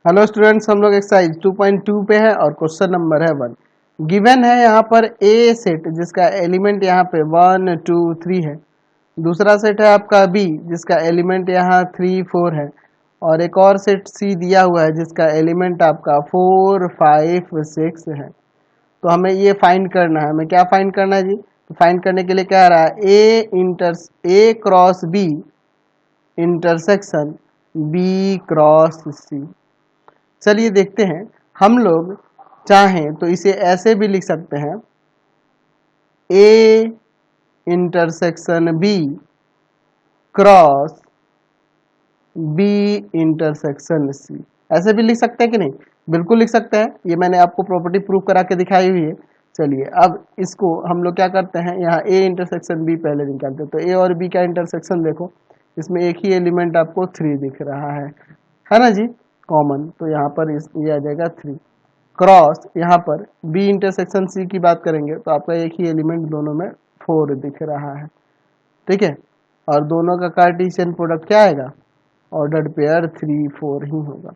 Hello students, हम लोग exercise 2.2 पे है और क्वेश्चन नंबर है 1। गिवन है यहाँ पर ए सेट जिसका एलिमेंट यहाँ पे 1 2 3 है। दूसरा सेट है आपका बी जिसका एलिमेंट यहाँ 3 4 है और एक और सेट सी दिया हुआ है जिसका एलिमेंट आपका 4 5 6 है। तो हमें ये फाइंड करना है। हमें क्या फाइंड करना है जी? तो फाइंड करने के लिए क्या रहा है, A cross B intersection B cross C. चलिए देखते हैं। हम लोग चाहें तो इसे ऐसे भी लिख सकते हैं, A intersection B cross B intersection C. ऐसे भी लिख सकते हैं कि नहीं? बिल्कुल लिख सकते हैं। ये मैंने आपको प्रॉपर्टी प्रूव करा के दिखाई हुई है। चलिए अब इसको हम लोग क्या करते हैं, यहाँ ए इंटरसेक्शन बी पहले निकालते हैं। तो ए और बी का इंटरसेक्शन देखो, इसमें एक ही एलिमेंट आपको 3 दिख रहा है ना जी, कॉमन। तो यहाँ पर ये आ जाएगा 3 क्रॉस यहाँ पर बी इंटरसेक्शन सी की बात करेंगे तो आपका एक ही एलिमेंट दोनों में 4 दिख रहा है। ठीक है, और दोनों का कार्टेशियन प्रोडक्ट क्या आएगा? ऑर्डर्ड पेयर 3 4 ही होगा।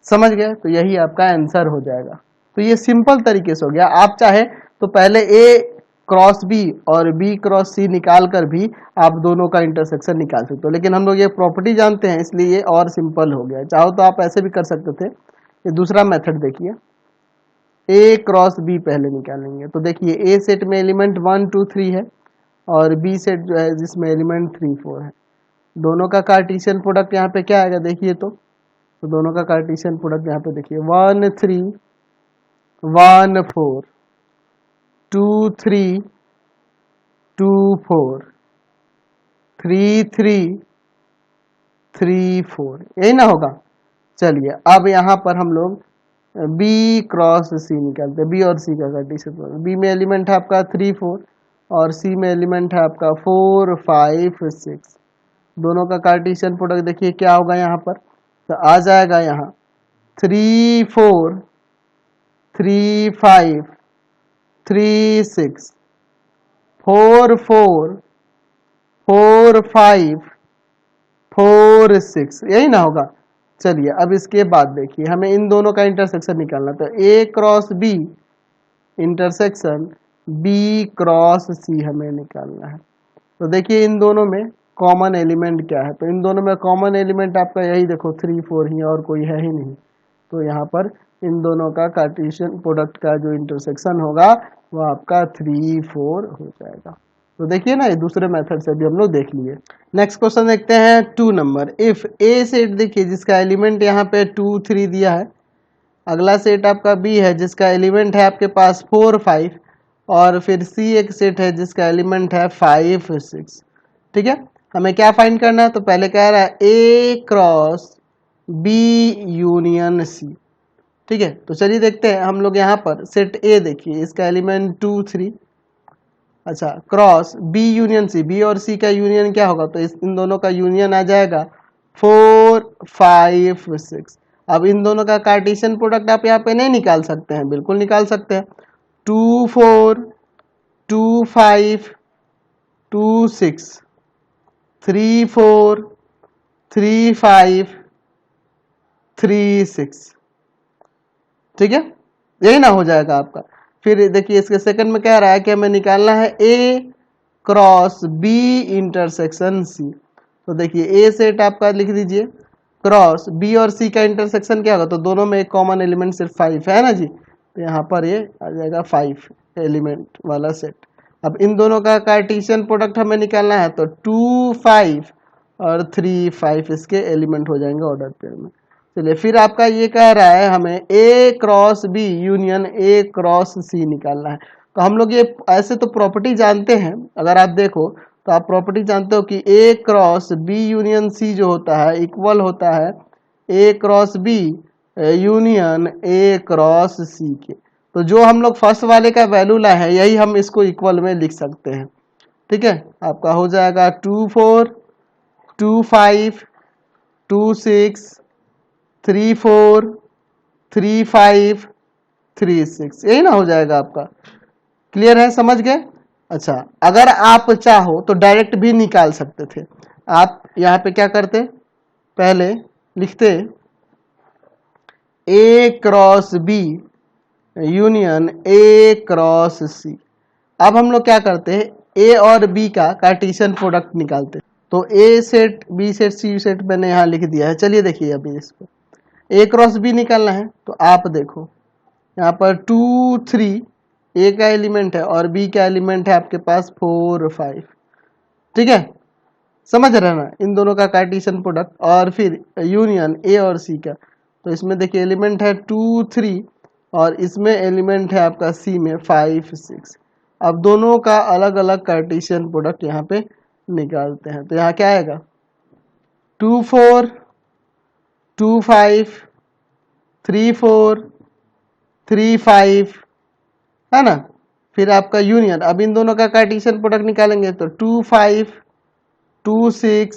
समझ गए? तो यही आपका आंसर हो जाएगा। तो ये सिंपल तरीके से हो गया। आप चाहे तो पहले ए क्रॉस बी और बी क्रॉस सी निकाल कर भी आप दोनों का इंटरसेक्शन निकाल सकते हो, लेकिन हम लोग ये प्रॉपर्टी जानते हैं इसलिए ये और सिंपल हो गया। चाहो तो आप ऐसे भी कर सकते थे। ये दूसरा मेथड देखिए, ए क्रॉस बी पहले निकालेंगे। तो देखिए ए सेट में एलिमेंट 1 2 3 है और बी सेट जो है जिसमें एलिमेंट 3 4 है। दोनों का कार्टेशियन प्रोडक्ट यहाँ पे क्या आएगा देखिए। तो दोनों का कार्टेशियन प्रोडक्ट यहाँ पे देखिए 1 3 1 4 2 3 2 4 3 3 3 4, यही ना होगा। चलिए अब यहाँ पर हम लोग बी क्रॉस सी निकालते हैं। बी और सी का कार्टेशियन प्रोडक्ट, बी में एलिमेंट है आपका 3 4 और सी में एलिमेंट है आपका 4 5 6। दोनों का कार्टेशियन प्रोडक्ट देखिए क्या होगा यहाँ पर। तो आ जाएगा यहाँ 3 4 3 5 3 6 4 4 4 5 4 6, यही ना होगा। चलिए अब इसके बाद देखिए हमें इन दोनों का इंटरसेक्शन निकालना। तो A cross B intersection B cross C हमें निकालना है। तो देखिए इन दोनों में कॉमन एलिमेंट क्या है। तो इन दोनों में कॉमन एलिमेंट आपका यही देखो 3 4 ही, और कोई है ही नहीं। तो यहाँ पर इन दोनों का कार्टेशियन प्रोडक्ट का जो इंटरसेक्शन होगा वो आपका 3 4 हो जाएगा। तो देखिए ना, ये दूसरे मेथड से भी हम लोग देख लिए। नेक्स्ट क्वेश्चन देखते हैं 2 नंबर। इफ ए सेट देखिए जिसका एलिमेंट यहाँ पे 2 3 दिया है। अगला सेट आपका बी है जिसका एलिमेंट है आपके पास 4 5 और फिर सी एक सेट है जिसका एलिमेंट है 5 6। ठीक है, हमें क्या फाइंड करना है? तो पहले कह रहा है ए क्रॉस बी यूनियन सी। ठीक है, तो चलिए देखते हैं। हम लोग यहाँ पर सेट ए देखिए, इसका एलिमेंट 2 3, अच्छा, cross B union C. B और सी का यूनियन क्या होगा? तो इन दोनों का यूनियन आ जाएगा 4 5 6। अब इन दोनों का कार्टेशियन प्रोडक्ट आप यहाँ पे नहीं निकाल सकते हैं? बिल्कुल निकाल सकते हैं। 2 4 2 5 2 6 3 4 3 5 3 6। ठीक है, यही ना हो जाएगा आपका। फिर देखिए इसके सेकंड में कह रहा है कि हमें निकालना है ए क्रॉस बी इंटरसेक्शन सी। तो देखिए ए सेट आपका लिख दीजिए, क्रॉस बी और सी का इंटरसेक्शन क्या होगा? तो दोनों में एक कॉमन एलिमेंट सिर्फ 5 है ना जी। तो यहाँ पर ये आ जाएगा 5 एलिमेंट वाला सेट। अब इन दोनों का कार्टेशियन प्रोडक्ट हमें निकालना है। तो 2 5 और 3 5 इसके एलिमेंट हो जाएंगे ऑर्डर पेयर में। चलिए फिर आपका ये कह रहा है हमें A cross B union A cross C निकालना है। तो हम लोग ये ऐसे तो प्रॉपर्टी जानते हैं, अगर आप देखो तो आप प्रॉपर्टी जानते हो कि A cross B union C जो होता है इक्वल होता है A cross B union A cross C के। तो जो हम लोग फर्स्ट वाले का वैल्यू लाए हैं यही हम इसको इक्वल में लिख सकते हैं। ठीक है, आपका हो जाएगा 2 4 2 5 2 6 3 4 3 5 3 6, यही ना हो जाएगा आपका। क्लियर है? समझ गए? अच्छा, अगर आप चाहो तो डायरेक्ट भी निकाल सकते थे। आप यहाँ पे क्या करते, पहले लिखते A cross B union A cross C. अब हम लोग क्या करते हैं, ए और बी का कार्टेशियन प्रोडक्ट निकालते हैं। तो ए सेट, बी सेट, सी सेट मैंने यहाँ लिख दिया है। चलिए देखिए अभी इसको ए क्रॉस बी निकालना है। तो आप देखो यहाँ पर 2 3 ए का एलिमेंट है और बी का एलिमेंट है आपके पास 4 5। ठीक है, समझ रहे ना, इन दोनों का कार्टेशियन प्रोडक्ट और फिर यूनियन ए और सी का। तो इसमें देखिए एलिमेंट है 2 3 और इसमें एलिमेंट है आपका सी में 5 6। अब दोनों का अलग अलग कार्टेशियन प्रोडक्ट यहाँ पे निकालते हैं। तो यहाँ क्या आएगा, 2 4 2 5 3 4 3 5, है ना। फिर आपका यूनियन, अब इन दोनों का कार्टेशियन प्रोडक्ट निकालेंगे तो 2 5 2 6,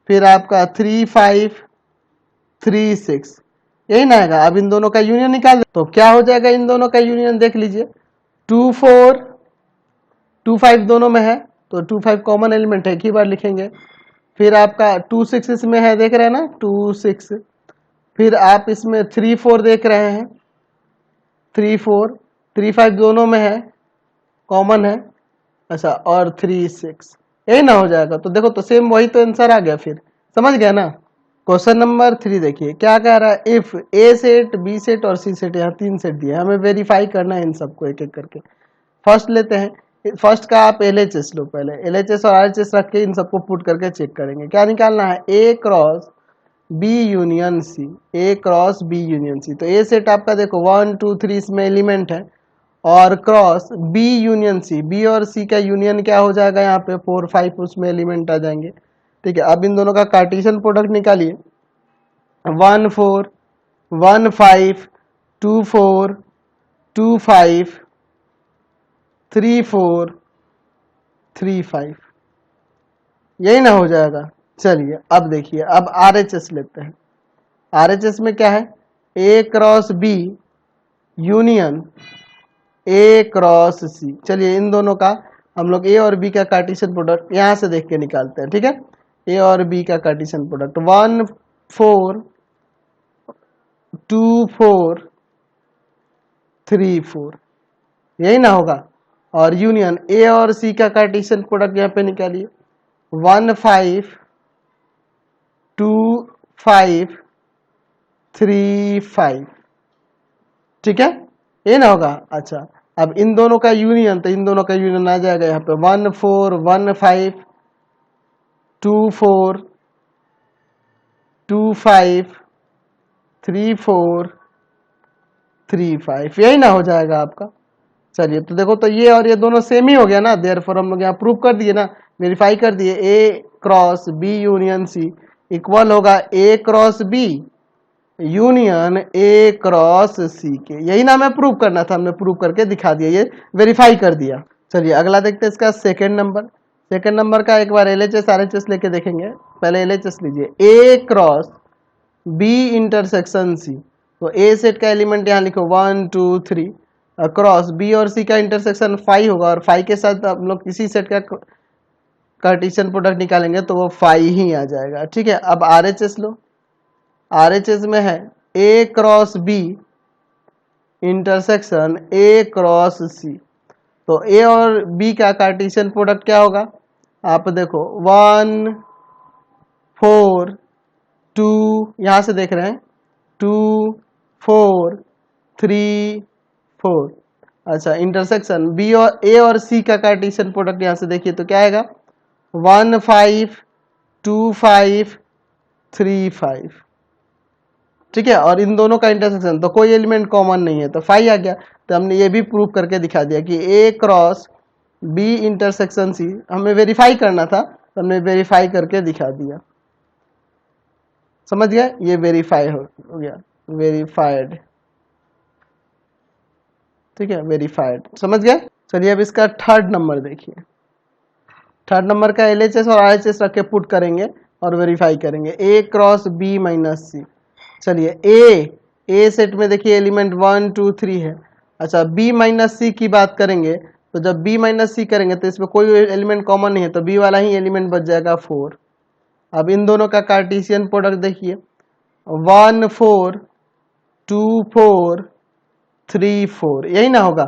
फिर आपका 3 5 3 6, यही ना आएगा। अब इन दोनों का यूनियन निकाल दे तो क्या हो जाएगा, इन दोनों का यूनियन देख लीजिए, 2 4 2 5 दोनों में है तो 2 5 कॉमन एलिमेंट है, एक ही बार लिखेंगे। फिर आपका 2 6 इसमें है, देख रहे हैं ना 2 6। फिर आप इसमें 3 4 देख रहे हैं, 3 4 3 5 दोनों में है, कॉमन है। अच्छा, और 3 6, यही ना हो जाएगा। तो देखो तो सेम वही तो आंसर आ गया, फिर समझ गया ना। क्वेश्चन नंबर 3 देखिए क्या कह रहा है, if A set, B set और सी सेट, यहाँ 3 सेट दिए, हमें वेरीफाई करना है इन सबको एक एक करके। फर्स्ट लेते हैं, फर्स्ट का आप एलएचएस लो, पहले एलएचएस और आरएचएस रख के इन सबको पुट करके चेक करेंगे। क्या निकालना है, A cross B union C, A cross B union सी। तो ए सेट आपका देखो 1 2 3 इसमें एलिमेंट है और cross B union C, B और सी का यूनियन क्या हो जाएगा, यहाँ पे 4 5 उसमें एलिमेंट आ जाएंगे। ठीक है, अब इन दोनों का कार्टेशियन प्रोडक्ट निकालिए, 1 4 1 5 2 4 2 5 3 4 3 5, यही ना हो जाएगा। चलिए अब देखिए, अब आरएचएस लेते हैं। आरएचएस में क्या है, A cross B union A cross C. चलिए इन दोनों का हम लोग ए और बी का कार्टेशियन प्रोडक्ट यहां से देख के निकालते हैं। ठीक है, ए और बी का कार्टेशियन प्रोडक्ट 1 4 2 4 3 4, यही ना होगा। और यूनियन ए और सी का कार्टेशियन प्रोडक्ट यहाँ पे निकालिए, 1 5 2 5 3 5। ठीक है, ये ना होगा। अच्छा, अब इन दोनों का यूनियन, तो इन दोनों का यूनियन आ जाएगा यहाँ पे 1 4 1 5 2 4 2 5 3 4 3 5, यही ना हो जाएगा आपका। चलिए तो देखो तो ये और ये दोनों सेम ही हो गया ना, देयरफॉर हम लोग यहाँ प्रूव कर दिए ना, वेरीफाई कर दिए, A cross B union C equal होगा A cross B union A cross C के। यही ना हमें प्रूव करना था, हमने प्रूव करके दिखा दिया, ये वेरीफाई कर दिया। चलिए अगला देखते हैं इसका सेकंड नंबर। सेकंड नंबर का एक बार एलएचएस आरएचएस लेके देखेंगे। पहले एलएचएस लीजिए, ए क्रॉस बी इंटरसेक्शन सी। तो ए सेट का एलिमेंट यहाँ लिखो 1 2 3, क्रॉस बी और सी का इंटरसेक्शन 5 होगा और 5 के साथ हम लोग किसी सेट का कार्टेशियन प्रोडक्ट निकालेंगे तो वो 5 ही आ जाएगा। ठीक है, अब आरएचएस लो। आरएचएस में है A cross B intersection A cross C. तो ए और बी का कार्टेशियन प्रोडक्ट क्या होगा, आप देखो 1 4 2, यहां से देख रहे हैं 2 4 3 4। अच्छा, इंटरसेक्शन बी और ए और सी का कार्टेशियन प्रोडक्ट यहां से देखिए तो क्या आएगा, 1 5 2 5 3 5। ठीक है, और इन दोनों का इंटरसेक्शन तो कोई एलिमेंट कॉमन नहीं है तो 5 आ गया। तो हमने ये भी प्रूव करके दिखा दिया कि ए क्रॉस बी इंटरसेक्शन सी, हमें वेरीफाई करना था तो हमने वेरीफाई करके दिखा दिया। समझ गया, ये वेरीफाई हो गया, वेरीफाइड। ठीक है, वेरीफाइड, समझ गए। चलिए अब इसका थर्ड नंबर देखिए। थर्ड नंबर का एलएचएस और आरएचएस रख के पुट करेंगे और वेरीफाई करेंगे, ए क्रॉस बी माइनस सी। चलिए ए सेट में देखिए एलिमेंट 1 2 3 है। अच्छा, बी माइनस सी की बात करेंगे तो जब बी माइनस सी करेंगे तो इसमें कोई एलिमेंट कॉमन नहीं है तो बी वाला ही एलिमेंट बच जाएगा 4। अब इन दोनों का कार्टेशियन प्रोडक्ट देखिए, 1 4 2 4 3 4, यही ना होगा।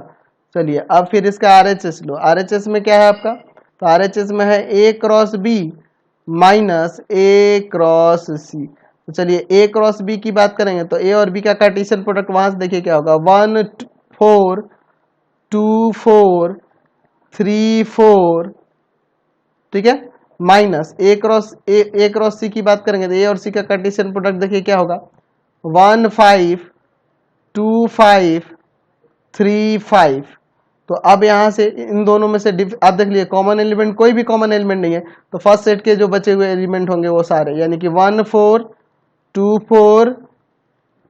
चलिए अब फिर इसका RHS लो। RHS में क्या है आपका, तो RHS में है A cross B minus A cross C। तो चलिए A क्रॉस B की बात करेंगे तो A और B का कार्टेशियन प्रोडक्ट वहां से देखिए क्या होगा, 1 4 2 4 3 4, ठीक है, माइनस A क्रॉस C की बात करेंगे तो A और C का कार्टेशियन प्रोडक्ट देखिए क्या होगा, 1 5 2 5 3 5। तो अब यहाँ से इन दोनों में से आप देख लिए कॉमन एलिमेंट, कोई भी कॉमन एलिमेंट नहीं है, तो फर्स्ट सेट के जो बचे हुए एलिमेंट होंगे वो सारे, यानी कि 1 4 2 4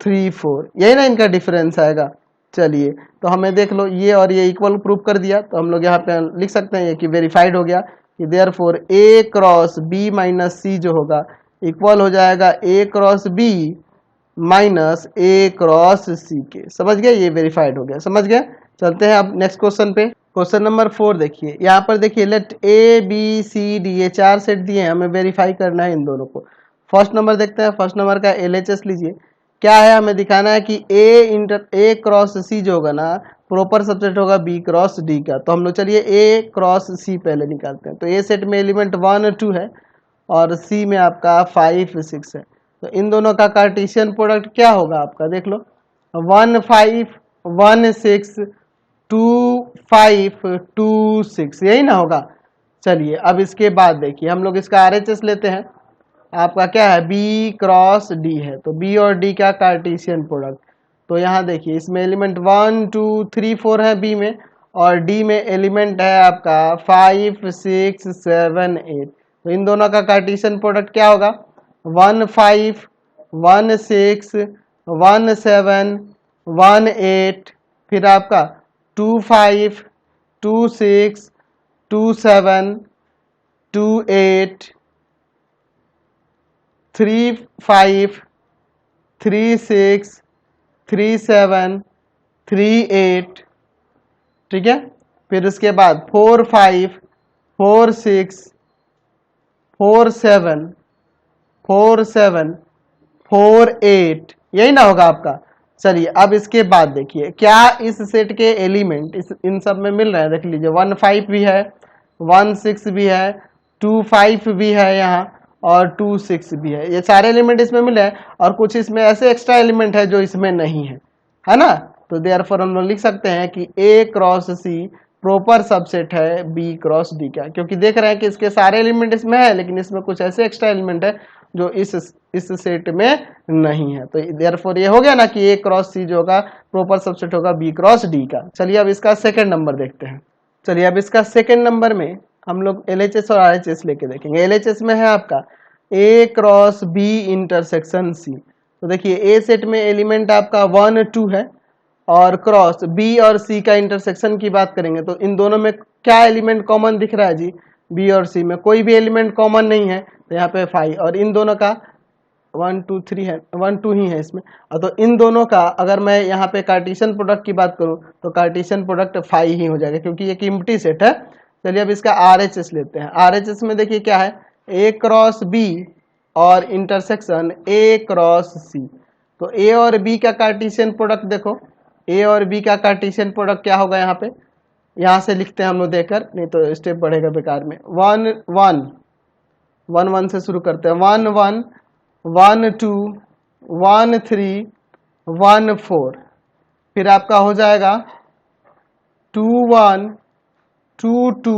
3 4, यही ना इनका डिफरेंस आएगा। चलिए तो हमें देख लो ये और ये इक्वल प्रूव कर दिया, तो हम लोग यहाँ पे लिख सकते हैं कि वेरीफाइड हो गया कि therefore A cross B minus C जो होगा इक्वल हो जाएगा A cross B minus A cross C के। समझ गए, ये वेरीफाइड हो गया, समझ गए। चलते हैं अब नेक्स्ट क्वेश्चन पे। क्वेश्चन नंबर 4 देखिए, यहाँ पर देखिए late A B C D, ये 4 सेट दिए हैं, हमें वेरीफाई करना है इन दोनों को। फर्स्ट नंबर देखते हैं, फर्स्ट नंबर का LHS लीजिए। क्या है, हमें दिखाना है कि A क्रॉस C जो होगा ना प्रॉपर सबसेट होगा B क्रॉस D का। तो हम लोग चलिए A क्रॉस C पहले निकालते हैं। तो A सेट में एलिमेंट 1 2 है और C में आपका 5 6 है। तो इन दोनों का कार्टेशियन प्रोडक्ट क्या होगा आपका, देख लो, 1 5 1 6 2 5 2 6, यही ना होगा। चलिए अब इसके बाद देखिए हम लोग इसका RHS लेते हैं। आपका क्या है, B क्रॉस D है, तो B और D का कार्टेशियन प्रोडक्ट। तो यहाँ देखिए इसमें एलिमेंट 1 2 3 4 है B में, और D में एलिमेंट है आपका 5 6 7 8। तो इन दोनों का कार्टेशियन प्रोडक्ट क्या होगा, 1 5 1 6 1 7 1 8, फिर आपका 2 5 2 6 2 7 2 8 3 5 3 6 3 7 3 8, ठीक है। फिर उसके बाद 4 5 4 6 4 7 4 7 4 8, यही ना होगा आपका। चलिए अब इसके बाद देखिए क्या इस सेट के एलिमेंट इन सब में मिल रहे हैं, देख लीजिए 1 5 भी है, 1 6 भी है, 2 5 भी है यहाँ, और 2 6 भी है। ये सारे एलिमेंट इसमें मिले हैं, और कुछ इसमें ऐसे एक्स्ट्रा एलिमेंट है जो इसमें नहीं है ना। तो देयरफॉर हम लोग लिख सकते हैं कि A cross C proper subset है B क्रॉस D का, क्योंकि देख रहे हैं कि इसके सारे एलिमेंट इसमें है, लेकिन इसमें कुछ ऐसे एक्स्ट्रा एलिमेंट है जो इस सेट में नहीं है। तो देयरफॉर ये हो गया ना कि A क्रॉस C जो होगा प्रॉपर सबसेट होगा B क्रॉस D का। चलिए अब इसका सेकंड नंबर देखते हैं। चलिए अब इसका सेकंड नंबर में हम लोग LHS और RHS लेके देखेंगे। LHS में है आपका A cross B intersection C। तो देखिए A सेट में एलिमेंट आपका 1 2 है, और क्रॉस B और C का इंटरसेक्शन की बात करेंगे तो इन दोनों में क्या एलिमेंट कॉमन दिख रहा है जी, B और C में कोई भी एलिमेंट कॉमन नहीं है, तो यहाँ पे 5, और इन दोनों का 1 2 3 है, 1 2 ही है इसमें। तो इन दोनों का अगर मैं यहाँ पे कार्टेशियन प्रोडक्ट की बात करूँ तो कार्टेशियन प्रोडक्ट 5 ही हो जाएगा, क्योंकि ये एम्प्टी सेट है। चलिए अब इसका RHS लेते हैं। RHS में देखिए क्या है, A क्रॉस B और इंटरसेक्शन A क्रॉस C। तो A और B का कार्टेशियन प्रोडक्ट देखो, A और B का कार्टेशियन प्रोडक्ट क्या होगा, यहाँ पे यहाँ से लिखते हैं हम लोग देखकर, नहीं तो स्टेप बढ़ेगा बेकार में। 1 1 1 1 से शुरू करते हैं, 1 1 1 2 1 3 1 4, फिर आपका हो जाएगा 2 1 2 2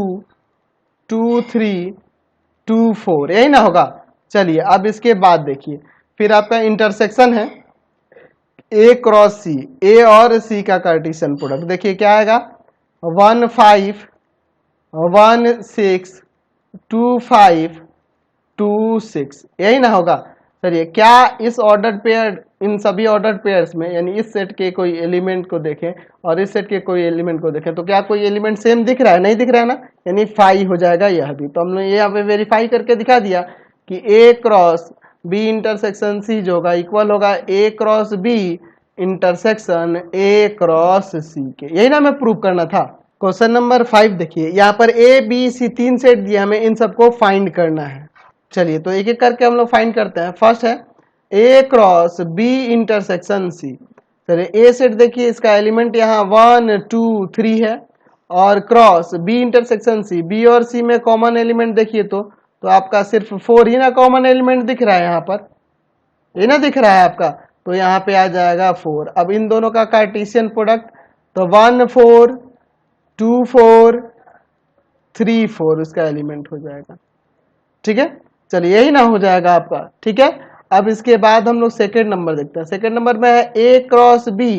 2 3 2 4, यही ना होगा। चलिए अब इसके बाद देखिए फिर आपका इंटरसेक्शन है A क्रॉस C, A और C का कार्टेशियन प्रोडक्ट देखिए क्या आएगा, 1 5 1 6 2 5 2 6, यही ना होगा। चलिए क्या इस ऑर्डर्ड पेयर, इन सभी ऑर्डर्ड पेयर्स में, यानी इस सेट के कोई एलिमेंट को देखें और इस सेट के कोई एलिमेंट को देखें तो क्या कोई एलिमेंट सेम दिख रहा है, नहीं दिख रहा है ना, यानी 5 हो जाएगा यह भी। तो हमने यहाँ पे वेरीफाई करके दिखा दिया कि A cross B intersection C जो होगा इक्वल होगा A cross B intersection A cross C के, यही ना हमें प्रूव करना था। क्वेश्चन नंबर 5 देखिए, यहाँ पर A B C 3 सेट दिया, हमें इन सबको फाइंड करना है। चलिए तो एक एक करके हम लोग फाइंड करते हैं। फर्स्ट है A cross B intersection C। चलिए ए सेट देखिए, इसका एलिमेंट यहाँ 1 2 3 है, और cross B intersection C, B और सी में कॉमन एलिमेंट देखिए तो आपका सिर्फ 4 ही ना कॉमन एलिमेंट दिख रहा है यहाँ पर, ये ना दिख रहा है आपका, तो यहाँ पे आ जाएगा 4। अब इन दोनों का कार्टेशियन प्रोडक्ट, तो 1 4 2 4 3 4 उसका एलिमेंट हो जाएगा। ठीक है, चलिए यही ना हो जाएगा आपका। ठीक है, अब इसके बाद हम लोग सेकेंड नंबर देखते हैं। सेकेंड नंबर में है A cross B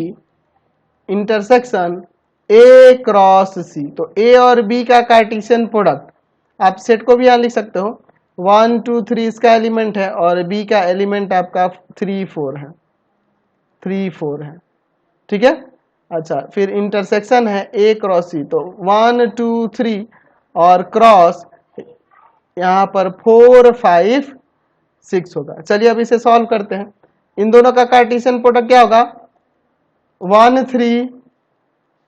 intersection A cross C. तो ए और बी का कार्टेशियन प्रोडक्ट, आप सेट को भी यहाँ लिख सकते हो, 1 2 3 इसका एलिमेंट है, और बी का एलिमेंट आपका 3 4 है, 3 4 है। ठीक है, अच्छा, फिर इंटरसेक्शन है ए क्रॉस सी, तो 1 2 3 और क्रॉस यहाँ पर 4 5 6 होगा। चलिए अब इसे सॉल्व करते हैं। इन दोनों का कार्टेशियन प्रोडक्ट क्या होगा, 1 3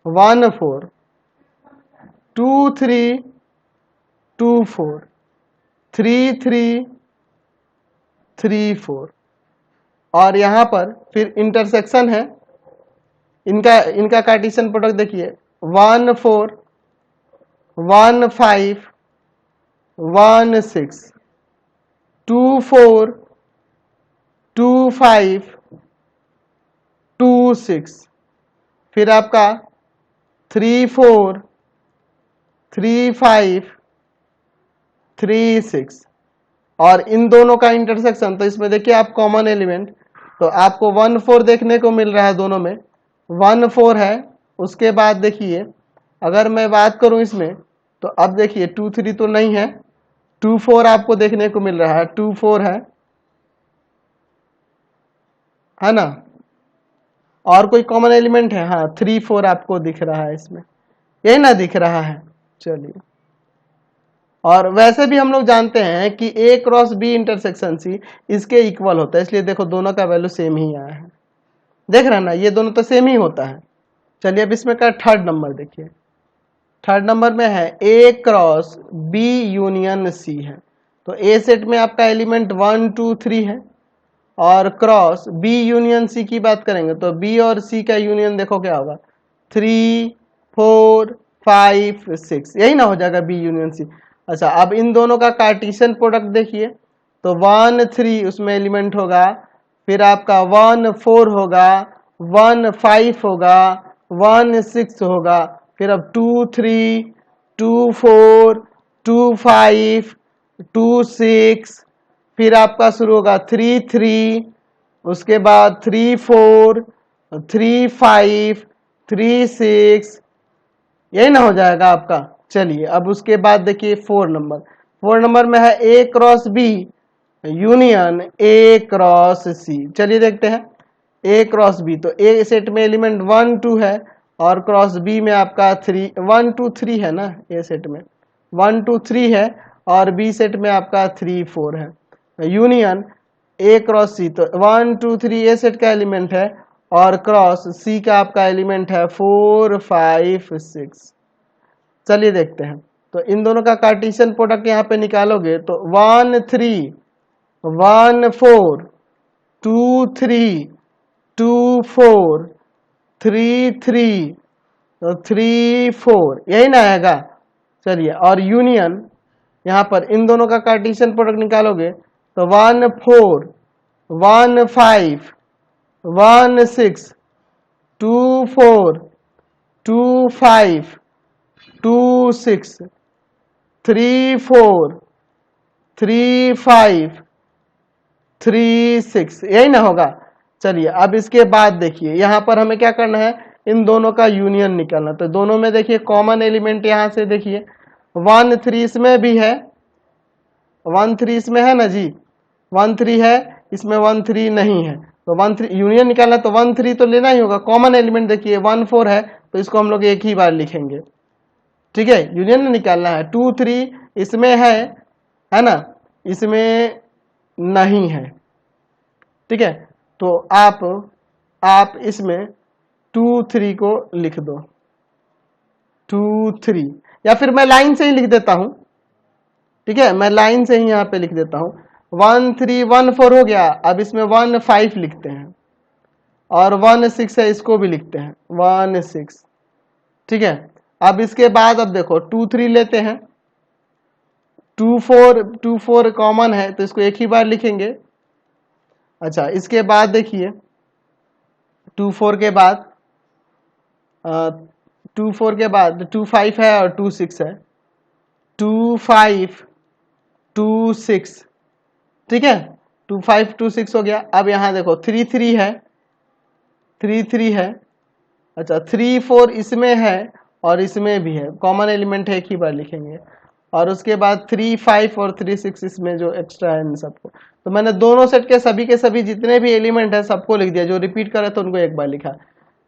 1 4 2 3 2 4 3 3 3 4, और यहाँ पर फिर इंटरसेक्शन है, इनका कार्टेशियन प्रोडक्ट देखिए, 1 4 1 5 1 6 2 4 2 5 2 6, फिर आपका 3 4 3 5 3 6, और इन दोनों का इंटरसेक्शन, तो इसमें देखिए आप कॉमन एलिमेंट, तो आपको 1 4 देखने को मिल रहा है, दोनों में 1 4 है। उसके बाद देखिए अगर मैं बात करूं इसमें, तो अब देखिए 2 3 तो नहीं है, 2 4 आपको देखने को मिल रहा है, 2 4 है ना, और कोई कॉमन एलिमेंट है, हाँ 3 4 आपको दिख रहा है इसमें, यही ना दिख रहा है। चलिए, और वैसे भी हम लोग जानते हैं कि ए क्रॉस बी इंटरसेक्शन सी इसके इक्वल होता है, इसलिए देखो दोनों का वैल्यू सेम ही आया है, देख रहे हैं ना, ये दोनों तो सेम ही होता है। चलिए अब इसमें का थर्ड नंबर देखिए। थर्ड नंबर में है ए क्रॉस बी यूनियन सी है। तो ए सेट में आपका एलिमेंट 1 2 3 है, और क्रॉस बी यूनियन सी की बात करेंगे तो बी और सी का यूनियन देखो क्या होगा, 3 4 5 6, यही ना हो जाएगा बी यूनियन सी। अच्छा, अब इन दोनों का कार्टेशियन प्रोडक्ट देखिए, तो 1 3 उसमें एलिमेंट होगा, फिर आपका 1 4 होगा, 1 5 होगा, 1 6 होगा, फिर अब 2 3 2 4 2 5 2 6, फिर आपका शुरू होगा 3 3, उसके बाद 3 4 3 5 3 6, यही ना हो जाएगा आपका। चलिए अब उसके बाद देखिए 4 नंबर में है A cross B union A cross C. चलिए देखते हैं ए क्रॉस बी, तो ए सेट में एलिमेंट 1 2 है, और क्रॉस बी में आपका 3 1 2 3 है ना, ए सेट में 1 2 3 है, और बी सेट में आपका 3 4 है, यूनियन ए क्रॉस सी, तो 1 2 3 ए सेट का एलिमेंट है, और क्रॉस सी का आपका एलिमेंट है 4 5 6। चलिए देखते हैं, तो इन दोनों का कार्टेशियन प्रोडक्ट यहाँ पे निकालोगे तो 1 3 1 4 2 3 2 4 3 3 तो 3 4, यही ना आएगा। चलिए, और यूनियन यहाँ पर इन दोनों का कार्टेशियन प्रोडक्ट निकालोगे तो 1 4 1 5 1 6 2 4 2 5 2 6 3 4 3 5 3 6, यही ना होगा। चलिए अब इसके बाद देखिए यहाँ पर हमें क्या करना है, इन दोनों का यूनियन निकालना। तो दोनों में देखिए कॉमन एलिमेंट यहाँ से देखिए 1 3 इसमें भी है, 1 3 इसमें है ना जी, 1 3 है, इसमें 1 3 नहीं है, तो 1 3 यूनियन निकालना, तो 1 3 तो लेना ही होगा। कॉमन एलिमेंट देखिए 1 4 है, तो इसको हम लोग एक ही बार लिखेंगे। ठीक है, यूनियन निकालना है। 2 3 इसमें है ना, इसमें नहीं है। ठीक है, तो आप इसमें 2 3 को लिख दो, 2 3, या फिर मैं लाइन से ही लिख देता हूं। ठीक है, मैं लाइन से ही यहाँ पे लिख देता हूं। 1 3 1 4 हो गया, अब इसमें 1 5 लिखते हैं, और 1 6 है, इसको भी लिखते हैं 1 6, ठीक है। अब इसके बाद अब देखो 2 3 लेते हैं, 2 4 कॉमन है तो इसको एक ही बार लिखेंगे। अच्छा, इसके बाद देखिए 2 4 के बाद 2 4 के बाद 2 5 है और 2 6 है, 2 5 2 6, ठीक है। 2 5 2 6 हो गया। अब यहाँ देखो 3 3 है, 3 3 है। अच्छा, 3 4 इसमें है और इसमें भी है, कॉमन एलिमेंट है, एक ही बार लिखेंगे। और उसके बाद 3 5 और 3 6 इसमें जो एक्स्ट्रा है इन सबको, तो मैंने दोनों सेट के सभी जितने भी एलिमेंट है सबको लिख दिया, जो रिपीट करे तो उनको एक बार लिखा,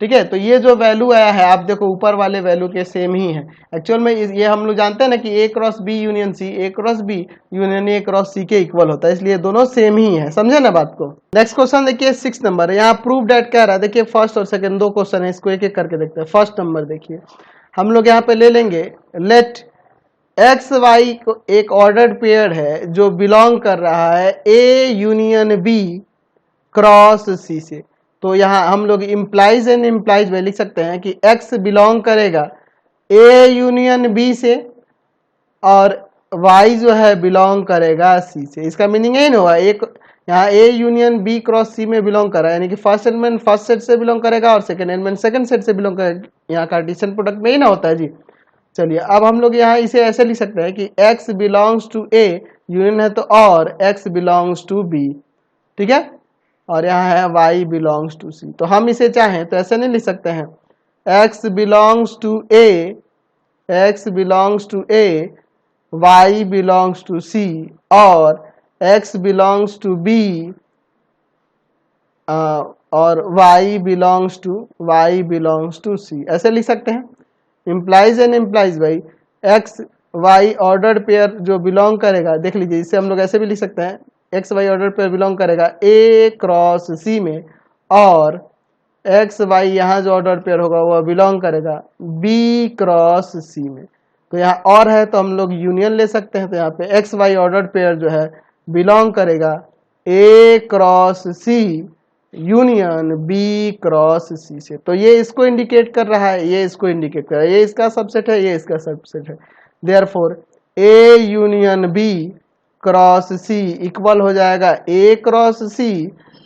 ठीक है। तो ये जो वैल्यू आया है आप देखो ऊपर वाले वैल्यू के सेम ही है एक्चुअल में। ये हम लोग जानते हैं ना कि A cross B union C, A cross B union A cross C के इक्वल होता है, इसलिए दोनों सेम ही है, समझे ना बात को। नेक्स्ट क्वेश्चन देखिए 6 नंबर है, यहाँ प्रूव डेट कह रहा है। देखिए फर्स्ट और सेकंड दो क्वेश्चन है, इसको एक एक करके देखते हैं। फर्स्ट नंबर देखिए हम लोग यहाँ पे ले लेंगे, लेट एक्स वाई को एक ऑर्डर्ड पेयर है जो बिलोंग कर रहा है ए यूनियन बी क्रॉस सी से। तो यहाँ हम लोग इम्प्लाइज एंड इम्प्लाइज में लिख सकते हैं कि x बिलोंग करेगा a यूनियन b से और y जो है बिलोंग करेगा c से। इसका मीनिंग यही ना हुआ, एक यहाँ a union b cross c में बिलोंग कर रहा है, यानी कि फर्स्ट एलिमेंट फर्स्ट सेट से बिलोंग करेगा और सेकंड एलिमेंट सेकंड सेट से बिलोंग करेगा। यहाँ कार्टेशियन प्रोडक्ट में ही ना होता है जी। चलिए अब हम लोग यहाँ इसे ऐसे लिख सकते हैं कि x belongs to a union है तो और x बिलोंग्स टू b, ठीक है। और यहाँ है y बिलोंग्स टू c, तो हम इसे चाहें तो ऐसे नहीं लिख सकते हैं x belongs to a, x belongs to a, y belongs to c और x बिलोंग्स टू b और y बिलोंग्स टू c, ऐसे लिख सकते हैं। Implies and implies by X Y order pair जो बिलोंग करेगा, देख लीजिए इसे हम लोग ऐसे भी लिख सकते हैं, X Y order pair belong करेगा ए क्रॉस सी में और एक्स वाई यहाँ जो ऑर्डर पेयर होगा वह बिलोंग करेगा बी क्रॉस सी में। तो यहाँ और है तो हम लोग यूनियन ले सकते हैं, तो यहाँ पे एक्स वाई ऑर्डर पेयर जो है बिलोंग करेगा A cross C union B cross सी से। तो ये इसको इंडिकेट कर रहा है, ये इसको इंडिकेट कर रहा है, ये इसका सबसेट है, ये इसका सबसेट है। Therefore A union B cross C equal हो जाएगा A cross C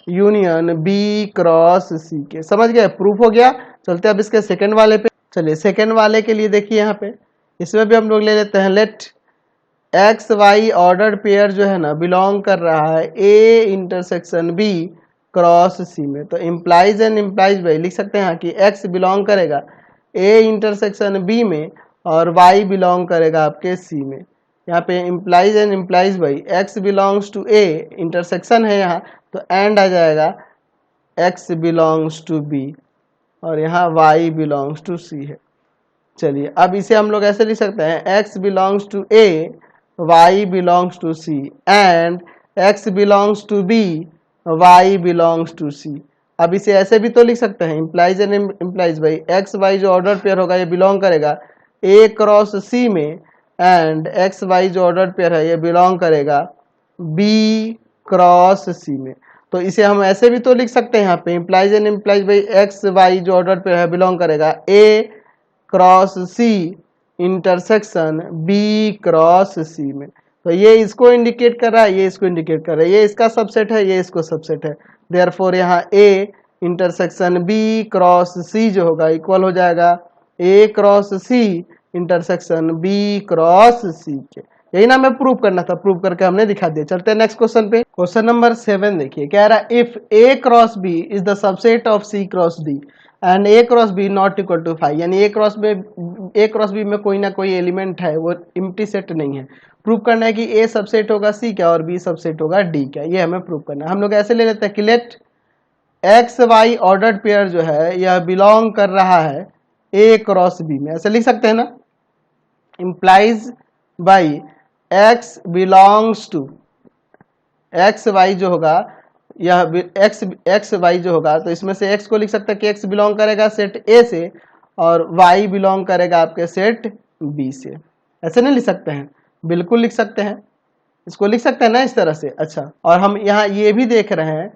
union B cross C के। समझ गए, प्रूफ हो गया। चलते अब इसके सेकंड वाले पे। चलिए सेकंड वाले के लिए देखिए यहाँ पे, इसमें भी हम लोग ले लेते हैं, let X Y order pair जो है ना बिलोंग कर रहा है A intersection B cross C में। तो इम्प्लाइज एंड इम्प्लाइज भाई लिख सकते हैं कि x बिलोंग करेगा a इंटरसेक्शन b में और y बिलोंग करेगा आपके c में। यहाँ पे implies and implies by x belongs to a intersection है यहाँ, तो एंड आ जाएगा x बिलोंग्स टू b और यहाँ y बिलोंग्स टू c है। चलिए अब इसे हम लोग ऐसे लिख सकते हैं, x belongs to a, y belongs to c and x belongs to b, y belongs to c। अब इसे ऐसे भी तो लिख सकते हैं, implies and implies by X Y जो ऑर्डर पेयर होगा ये बिलोंग करेगा a क्रॉस c में एंड एक्स वाई जो ऑर्डर पेयर है ये बिलोंग करेगा b क्रॉस c में। तो इसे हम ऐसे भी तो लिख सकते हैं, यहाँ पे implies and implies by X Y जो ऑर्डर पेयर है बिलोंग करेगा a cross c intersection b cross c में। तो ये इसको इंडिकेट कर रहा है, ये इसको इंडिकेट कर रहा है, ये इसका सबसेट है, ये इसको सबसेट है। देयरफॉर यहाँ a intersection b cross c जो होगा इक्वल हो जाएगा a cross c intersection b cross c के। यही ना हमें प्रूव करना था, प्रूव करके हमने दिखा दिया। चलते हैं नेक्स्ट क्वेश्चन पे। क्वेश्चन नंबर 7 देखिए, कह रहा है if a cross b is the subset of c cross d and a cross b not equal to 5, यानी a क्रॉस b में कोई ना कोई एलिमेंट है, वो एम्प्टी सेट नहीं है। प्रूव करना है कि a सबसेट होगा c क्या और b सबसेट होगा d क्या, ये हमें प्रूव करना है। हम लोग ऐसे ले लेते हैं कि let X Y ordered pair जो है यह बिलोंग कर रहा है a क्रॉस b में, ऐसे लिख सकते हैं ना, implies by X belongs to X Y जो होगा, यह एक्स वाई जो होगा, तो इसमें से x को लिख सकते हैं कि x बिलोंग करेगा सेट a से और y बिलोंग करेगा आपके सेट b से। ऐसे नहीं लिख सकते हैं, बिल्कुल लिख सकते हैं, इसको लिख सकते हैं ना इस तरह से। अच्छा, और हम यहाँ ये भी देख रहे हैं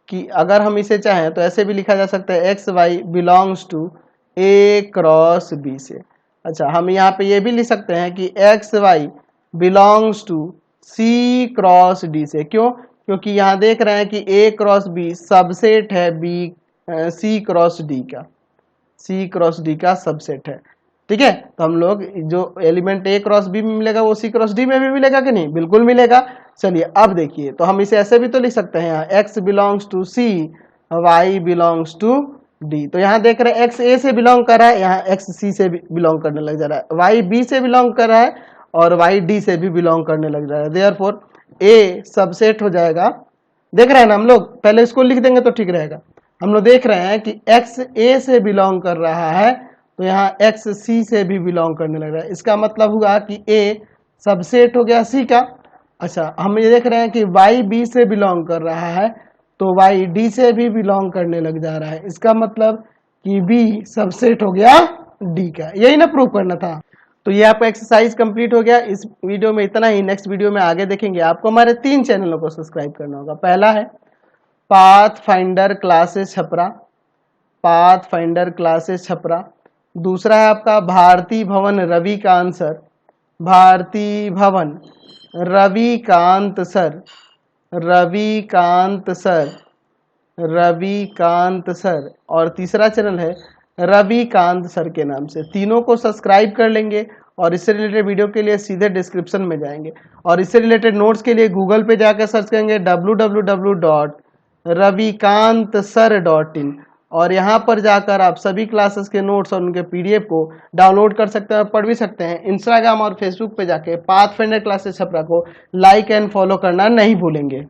कि अगर हम इसे चाहें तो ऐसे भी लिखा जा सकता है X Y belongs to A cross B से। अच्छा, हम यहाँ पे ये भी लिख सकते हैं कि X Y belongs to C cross D से। क्यों? क्योंकि यहाँ देख रहे हैं कि ए क्रॉस बी सबसेट है बी सी क्रॉस डी का, सी क्रॉस डी का सबसेट है। ठीक है, तो हम लोग जो एलिमेंट ए क्रॉस बी में मिलेगा वो सी क्रॉस डी में भी मिलेगा कि नहीं? बिल्कुल मिलेगा। चलिए अब देखिए, तो हम इसे ऐसे भी तो लिख सकते हैं, यहाँ X belongs to C Y belongs to D. तो यहाँ देख रहे हैं एक्स ए से बिलोंग कर रहा है, यहाँ एक्स सी से भी बिलोंग करने लग जा रहा है, वाई बी से बिलोंग कर रहा है और वाई डी से भी बिलोंग करने लग जा रहा है। देयरफॉर ए सबसेट हो जाएगा। देख रहे हैं ना हम लोग, पहले इसको लिख देंगे तो ठीक रहेगा। हम लोग देख रहे हैं कि एक्स ए से बिलोंग कर रहा है तो यहाँ एक्स सी से भी बिलोंग करने लग रहा है। इसका मतलब हुआ कि ए सबसेट हो गया सी का। अच्छा, हम ये देख रहे हैं कि वाई बी से बिलोंग कर रहा है तो वाई डी से भी बिलोंग करने लग जा रहा है। इसका मतलब कि बी सबसेट हो गया डी का। यही ना प्रूव करना था। तो ये आपका एक्सरसाइज कंप्लीट हो गया। इस वीडियो में इतना ही। नेक्स्ट वीडियो में आगे देखेंगे। आपको हमारे 3 चैनलों को सब्सक्राइब करना होगा। पहला है path finder classes Chhapra, path finder classes Chhapra. दूसरा है आपका भारती भवन रविकांत सर, भारती भवन Ravikant sir, Ravikant sir, Ravikant sir. और तीसरा चैनल है रविकांत सर के नाम से। तीनों को सब्सक्राइब कर लेंगे और इससे रिलेटेड वीडियो के लिए सीधे डिस्क्रिप्शन में जाएंगे और इससे रिलेटेड नोट्स के लिए गूगल पे जाकर सर्च करेंगे www.ravikantsar.in और यहाँ पर जाकर आप सभी क्लासेस के नोट्स और उनके पीडीएफ को डाउनलोड कर सकते हैं और पढ़ भी सकते हैं। इंस्टाग्राम और फेसबुक पे जाके पाथ फाइंडर क्लासेस छपरा को लाइक एंड फॉलो करना नहीं भूलेंगे।